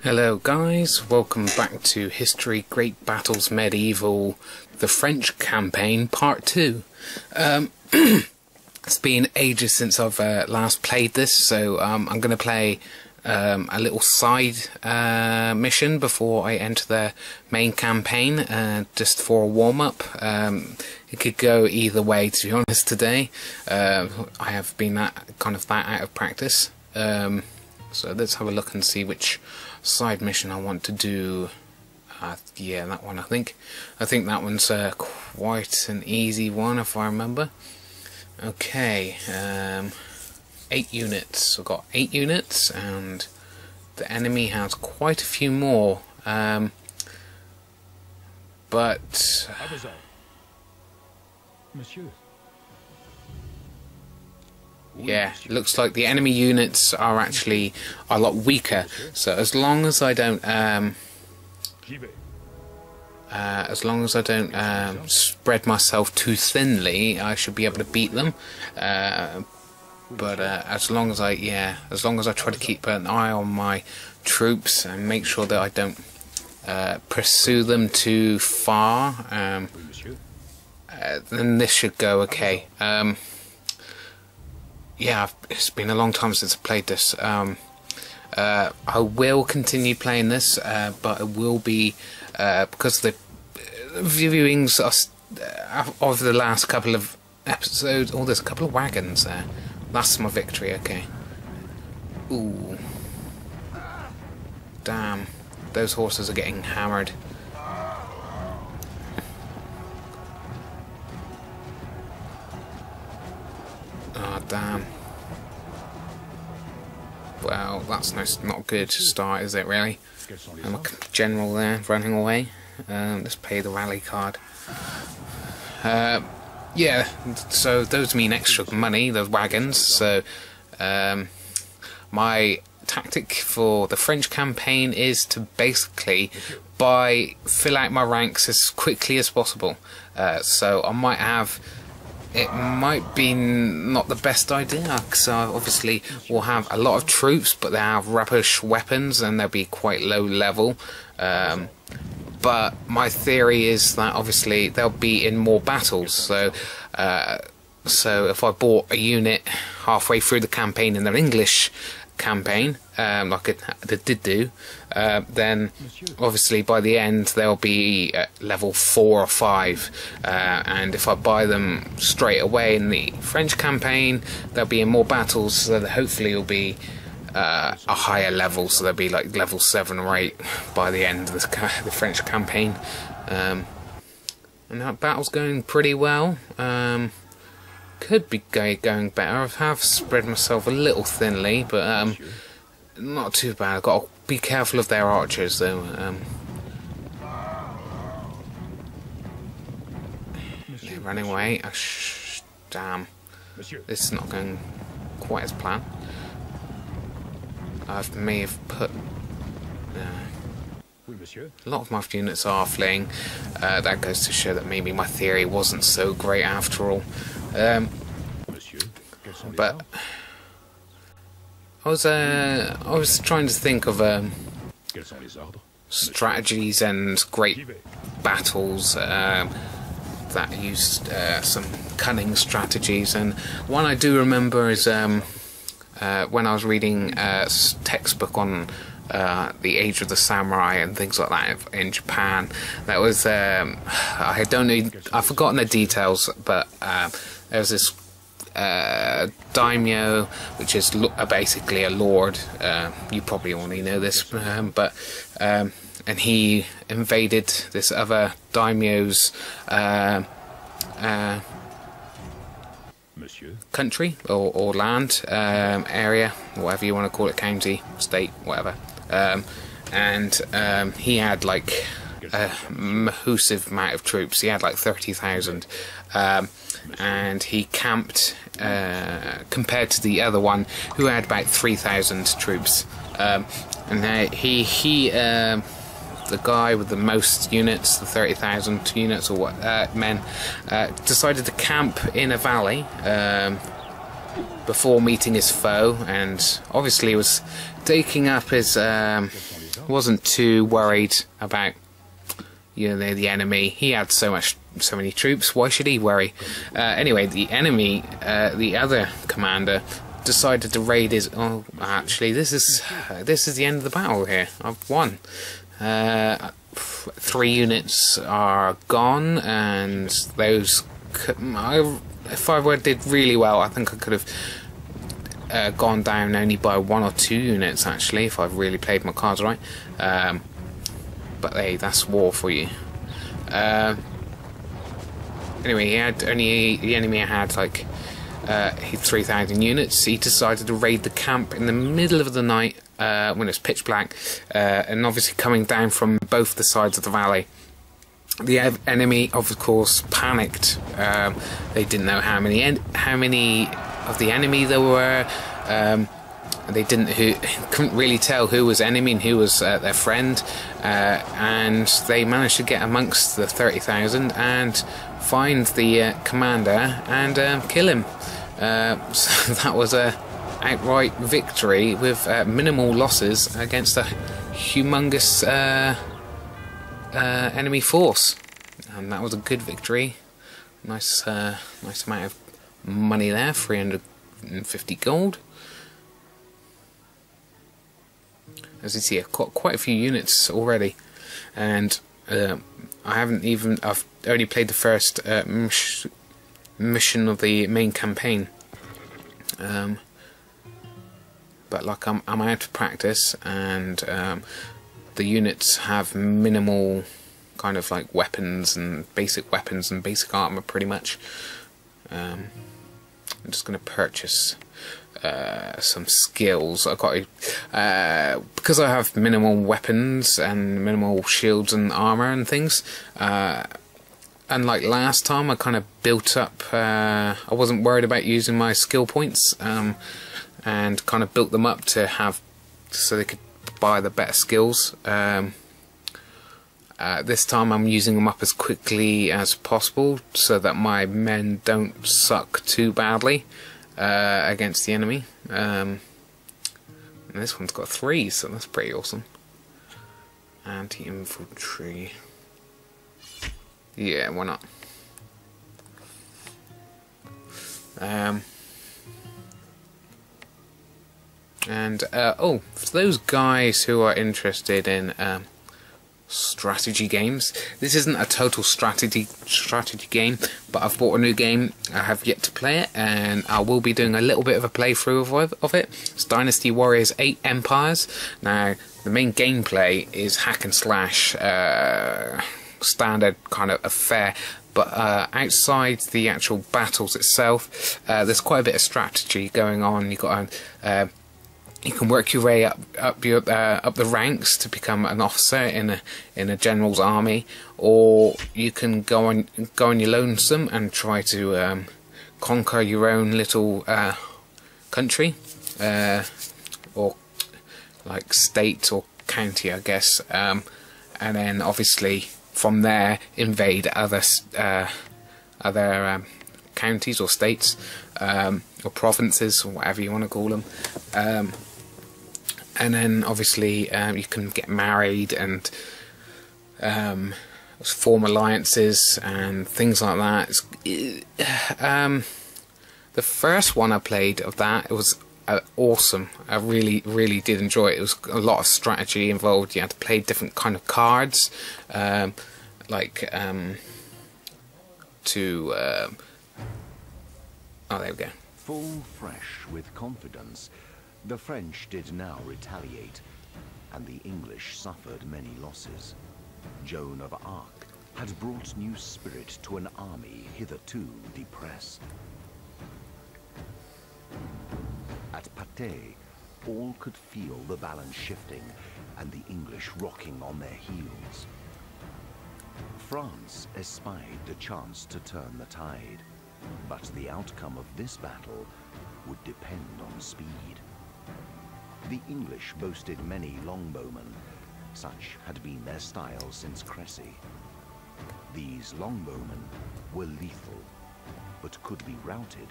Hello guys, welcome back to History, Great Battles, Medieval, the French Campaign, Part 2. It's been ages since I've last played this, so I'm going to play a little side mission before I enter the main campaign, just for a warm-up. It could go either way, to be honest, today. I have been that out of practice. So let's have a look and see which side mission I want to do. Yeah, that one. I think that one's quite an easy one, if I remember. Okay, 8 units. I've got 8 units, and the enemy has quite a few more. But yeah, looks like the enemy units are actually a lot weaker. So as long as I don't spread myself too thinly, I should be able to beat them. But as long as I try to keep an eye on my troops and make sure that I don't pursue them too far, then this should go okay. Yeah, it's been a long time since I played this. I will continue playing this, but it will be because the viewings of the last couple of episodes. Oh, there's a couple of wagons there. That's my victory. Okay. Ooh, damn! Those horses are getting hammered. Oh, damn. Well, that's not a good start, is it, really? I'm a general there, running away. Let's pay the rally card. Yeah, so those mean extra money, those wagons. So, my tactic for the French campaign is to basically fill out my ranks as quickly as possible. So I might have... It might be not the best idea, because obviously we'll have a lot of troops, but they have rubbish weapons and they'll be quite low level. But my theory is that obviously they'll be in more battles. So if I bought a unit halfway through the campaign in the English campaign, like it did do, then obviously by the end they'll be at level 4 or 5, and if I buy them straight away in the French campaign, they'll be in more battles, so that hopefully it'll be a higher level, so they'll be like level 7 or 8 by the end of the French campaign. And that battle's going pretty well. Could be going better. I have spread myself a little thinly, but not too bad. I've got to be careful of their archers, though. They're running away. Damn. This is not going quite as planned. I may have put... a lot of my units are fleeing. That goes to show that maybe my theory wasn't so great after all. But I was trying to think of strategies and great battles that used some cunning strategies, and one I do remember is when I was reading a textbook on the Age of the Samurai and things like that in Japan. That was I've forgotten the details, but there was this daimyo, which is basically a lord. You probably already know this, and he invaded this other daimyo's country or land, area, whatever you want to call it, county, state, whatever. And he had like a massive amount of troops. He had like 30,000, and he camped compared to the other one, who had about 3,000 troops. And the guy with the most units, the 30,000 units or what men, decided to camp in a valley. before meeting his foe, and obviously was taking up his wasn't too worried about, you know, the enemy. He had so many troops, why should he worry? Anyway, the enemy, the other commander, decided to raid his... Oh, actually, this is the end of the battle here. I've won. 3 units are gone, and those... if I did really well, I think I could have gone down only by 1 or 2 units, actually, if I've really played my cards right. But hey, that's war for you. Anyway, the enemy had like 3,000 units. He decided to raid the camp in the middle of the night when it's pitch black, and obviously coming down from both the sides of the valley. The enemy, of course, panicked. They didn't know how many of the enemy there were. They couldn't really tell who was enemy and who was their friend, and they managed to get amongst the 30,000 and find the commander and kill him. So that was a outright victory with minimal losses against a humongous enemy force, and that was a good victory. Nice amount of money there, 350 gold. As you see, I've got quite a few units already, and I've only played the first mission of the main campaign. But like I'm out of practice, and the units have minimal kind of like weapons and basic armor pretty much. I'm just going to purchase some skills. I've got to, because I have minimal weapons and minimal shields and armor and things. Unlike last time, I kind of built up. I wasn't worried about using my skill points, and kind of built them up to have so they could buy the better skills. This time I'm using them up as quickly as possible so that my men don't suck too badly against the enemy. And this one's got 3, so that's pretty awesome. Anti-infantry. Yeah, why not? Oh, for those guys who are interested in strategy games, this isn't a total strategy game, but I've bought a new game. I have yet to play it, and I will be doing a little bit of a playthrough of it. It's Dynasty Warriors 8 Empires. Now, the main gameplay is hack and slash, standard kind of affair, but outside the actual battles itself, there's quite a bit of strategy going on. You can work your way up the ranks to become an officer in a general's army, or you can go on your lonesome and try to conquer your own little country, or like state or county, I guess, and then obviously from there invade other counties or states, or provinces, or whatever you want to call them. And then obviously you can get married and form alliances and things like that. The first one I played of that, it was awesome. I really did enjoy it. It was a lot of strategy involved. You had to play different kind of cards, oh, there we go. Full fresh with confidence, the French did now retaliate, and the English suffered many losses. Joan of Arc had brought new spirit to an army hitherto depressed. At Patay, all could feel the balance shifting and the English rocking on their heels. France espied the chance to turn the tide, but the outcome of this battle would depend on speed. The English boasted many longbowmen. Such had been their style since Cressy. These longbowmen were lethal. but could be routed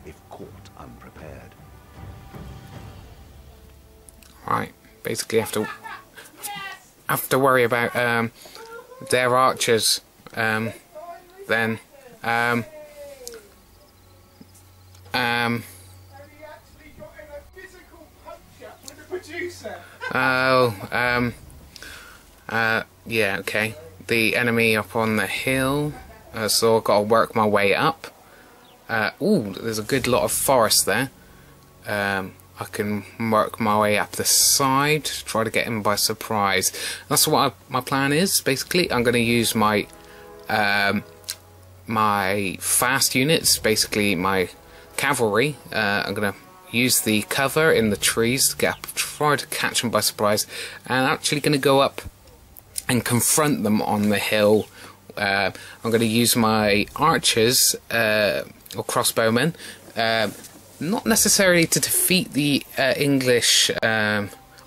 if caught unprepared. Right, basically have to worry about their archers. Then yeah, okay. The enemy up on the hill, so I've got to work my way up. Ooh, there's a good lot of forest there. I can work my way up the side, try to get him by surprise. That's what my plan is. Basically, I'm going to use my my fast units, basically my cavalry. I'm going to use the cover in the trees to get up, try to catch them by surprise, and I'm actually going to go up and confront them on the hill. I'm going to use my archers or crossbowmen, not necessarily to defeat the English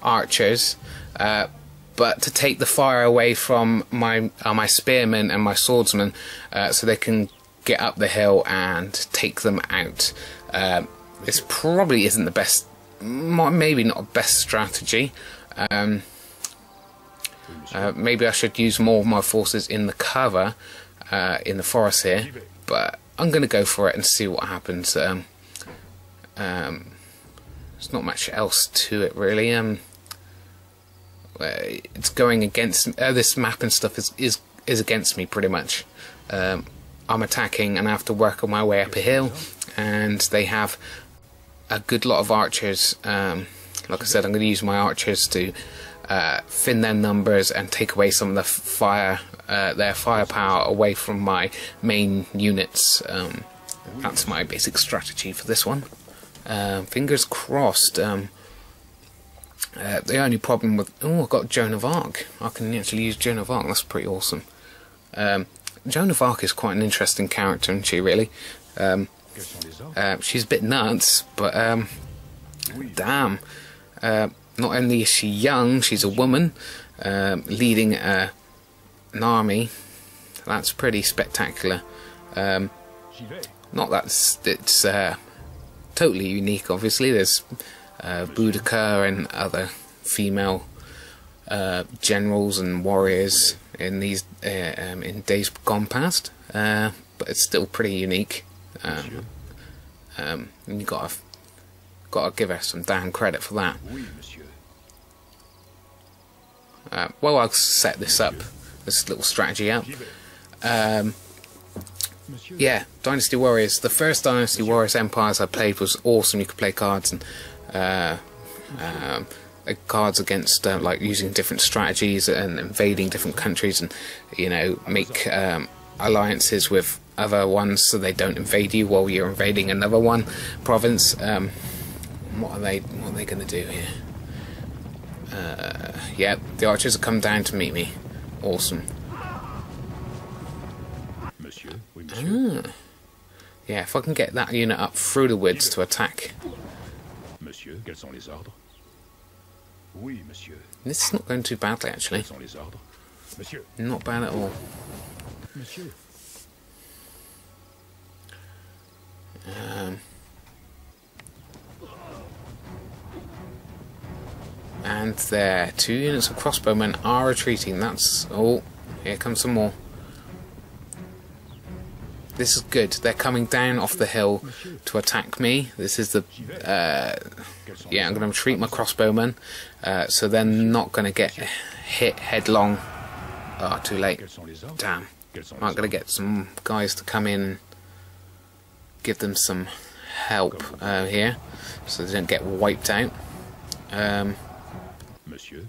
archers, but to take the fire away from my spearmen and my swordsmen, so they can get up the hill and take them out. This probably isn't the best, maybe not the best strategy. Maybe I should use more of my forces in the cover, in the forest here, but I'm going to go for it and see what happens. There's not much else to it really. It's going against this map and stuff is against me pretty much. I'm attacking and I have to work on my way up a hill, and they have a good lot of archers. Like I said, I'm going to use my archers to thin their numbers and take away some of the their firepower away from my main units. That's my basic strategy for this one. Fingers crossed. The only problem with... Oh, I've got Joan of Arc. I can actually use Joan of Arc. That's pretty awesome. Joan of Arc is quite an interesting character, isn't she, really? She's a bit nuts, but damn. Not only is she young, she's a woman, leading an army. That's pretty spectacular. Not that it's totally unique, obviously. There's Boudica and other female generals and warriors in these in days gone past, but it's still pretty unique. And you gotta give her some damn credit for that. Well, I'll set this little strategy up. Yeah, Dynasty Warriors. The first Dynasty Warriors Empires I played was awesome. You could play cards and cards against like using different strategies and invading different countries, and make alliances with other ones so they don't invade you while you're invading another province. What are they going to do here? Yeah, the archers have come down to meet me. Awesome. Yeah, if I can get that unit up through the woods to attack. Monsieur, quels sont les ordres? Oui, monsieur. This is not going too badly, actually. Quels sont les ordres? Monsieur. Not bad at all. Monsieur. And there, 2 units of crossbowmen are retreating. That's... Oh, here comes some more. This is good. They're coming down off the hill to attack me. This is the... yeah, I'm going to retreat my crossbowmen, so they're not going to get hit headlong. Oh, too late. Damn. I'm going to get some guys to come in and give them some help here, so they don't get wiped out. Monsieur.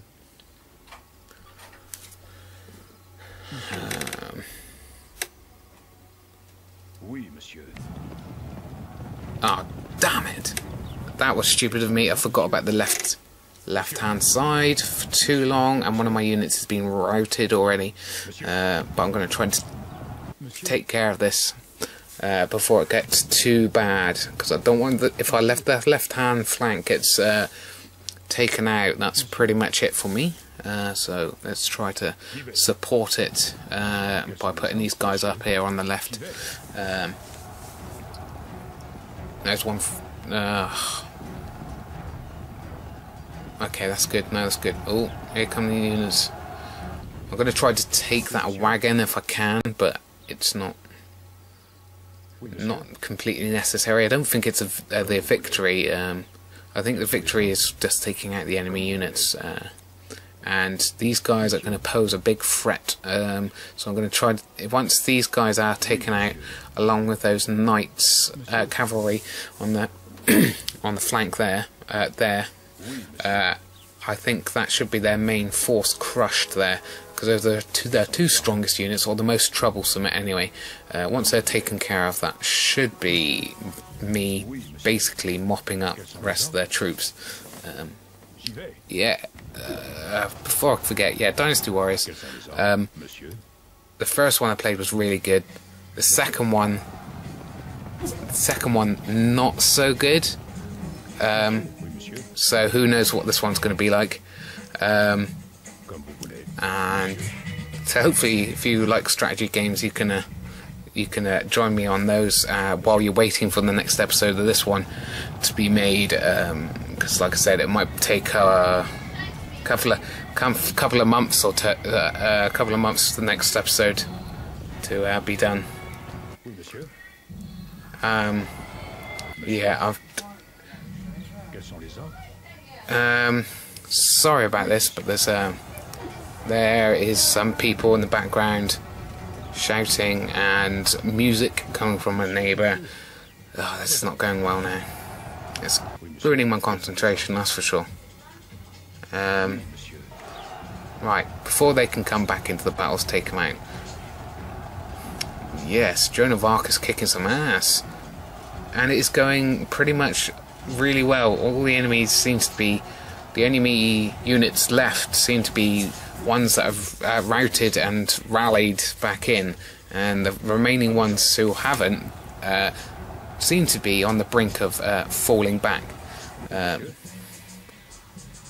Oui, monsieur. Oh, damn it! That was stupid of me. I forgot about the left-hand side for too long, and one of my units has been routed already. But I'm going to try and take care of this before it gets too bad, because I don't want that. If I left the left-hand flank gets taken out, that's pretty much it for me. So let's try to support it by putting these guys up here on the left. There's one. Okay, that's good. No, that's good. Oh, here come the units. I'm going to try to take that wagon if I can, but it's not completely necessary. I don't think it's the victory. I think the victory is just taking out the enemy units. And these guys are going to pose a big threat. So I'm going to try once these guys are taken out, along with those knights, cavalry on the on the flank there. I think that should be their main force crushed there, because they're their two strongest units, or the most troublesome anyway. Once they're taken care of, that should be me basically mopping up the rest of their troops. Yeah. Before I forget, yeah, Dynasty Warriors. The first one I played was really good. The second one not so good. So who knows what this one's going to be like. And so hopefully, if you like strategy games, you can join me on those while you're waiting for the next episode of this one to be made. Because, like I said, it might take a couple of months or a couple of months for the next episode to be done. Yeah, sorry about this, but there is some people in the background shouting and music coming from a neighbour. Oh, this is not going well now. It's ruining my concentration, that's for sure. Right, before they can come back into the battles, take them out. Yes, Joan of Arc is kicking some ass. And it is going pretty much really well. All the enemies seems to be... The enemy units left seem to be ones that have routed and rallied back in. And the remaining ones who haven't seem to be on the brink of falling back.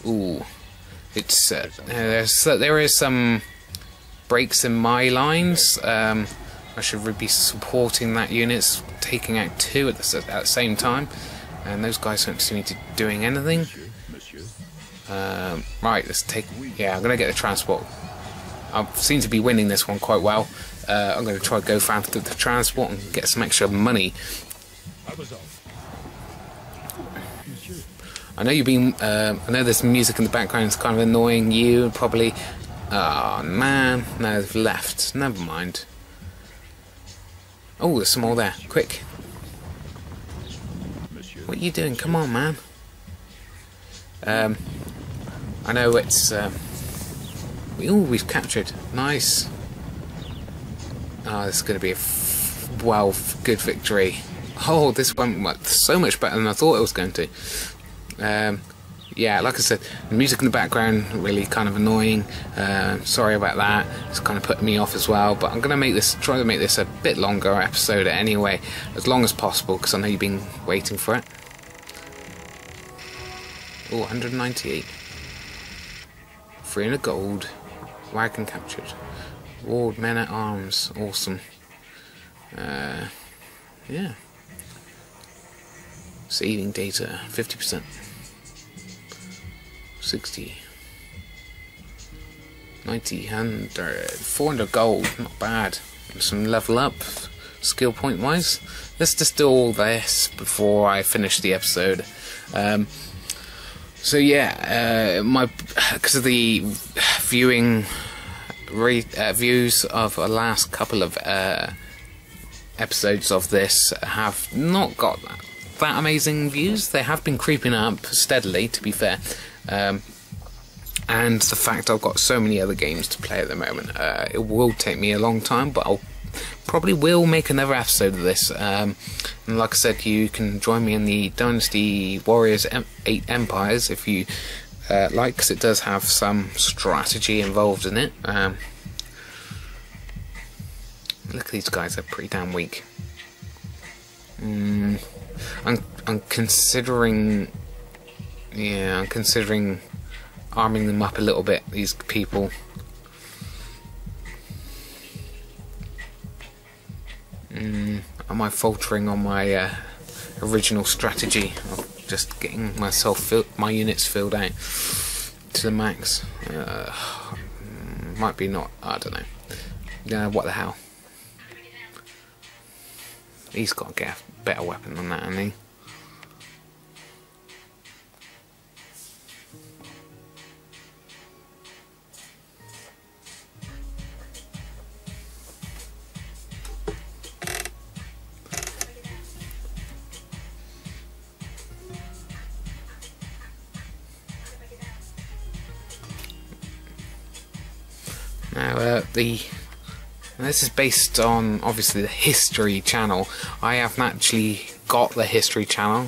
Ooh. It's there is some breaks in my lines. I should be supporting that unit, taking out two at the same time, and those guys don't seem to be doing anything. Right, let's take. Yeah, I'm gonna get the transport. I seem to be winning this one quite well. I'm gonna try to go faster with the transport and get some extra money. I know you've been. I know there's music in the background. It's kind of annoying you, probably. Oh man, no, they've left. Never mind. Oh, there's some more there. Quick. What are you doing? Come on, man. I know it's. We've captured. Nice. Oh, this is going to be a good victory. Oh, this went so much better than I thought it was going to. Yeah, like I said, the music in the background really kind of annoying. Sorry about that. It's kind of putting me off as well. But I'm going to try to make this a bit longer episode anyway, as long as possible, because I know you've been waiting for it. Oh, 198. 300 gold. Wagon captured. Ward men at arms. Awesome. Yeah. Saving data 50%. 60. 90, 100, 400 gold, not bad. Some level up, skill point wise. Let's just do all this before I finish the episode. So yeah, because of the views of the last couple of episodes of this have not got that amazing views. They have been creeping up steadily, to be fair. And the fact I've got so many other games to play at the moment, it will take me a long time, but I'll probably will make another episode of this. And like I said, you can join me in the Dynasty Warriors 8 Empires if you like, because it does have some strategy involved in it. Look at these guys, they're pretty damn weak. I'm considering... Yeah, I'm considering arming them up a little bit, these people. Am I faltering on my original strategy of just getting my units filled out to the max. Might be not, I don't know. Yeah, what the hell. He's got to get a better weapon than that, hasn't he? Now, this is based on, obviously, the History channel. I haven't actually got the History channel,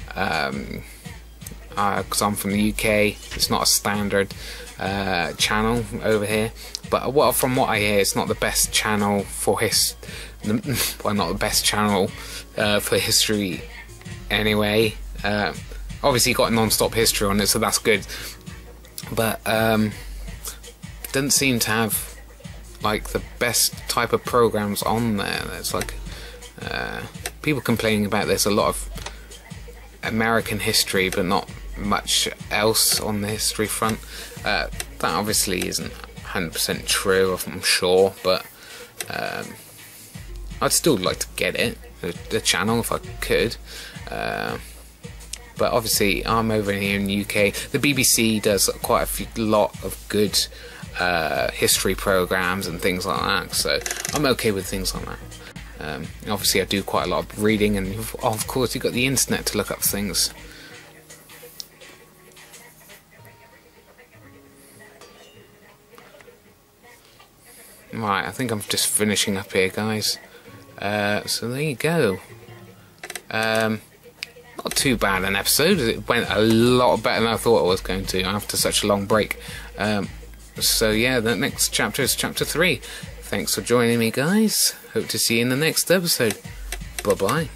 because I'm from the UK. It's not a standard channel over here. But from what I hear, it's not the best channel for well, not the best channel for history anyway. Obviously, got non-stop history on it, so that's good. But doesn't seem to have like the best type of programs on there. There's like people complaining about there's a lot of American history, but not much else on the history front. That obviously isn't 100% true, I'm sure, but I'd still like to get it, the channel, if I could. But obviously, I'm over here in the UK. The BBC does quite a lot of good history programs and things like that, so I'm okay with things like that. Obviously, I do quite a lot of reading, and of course, you've got the internet to look up things. Right, I think I'm just finishing up here, guys. So there you go. Not too bad an episode. It went a lot better than I thought it was going to after such a long break. So yeah, the next chapter is chapter 3. Thanks for joining me, guys. Hope to see you in the next episode. Bye bye.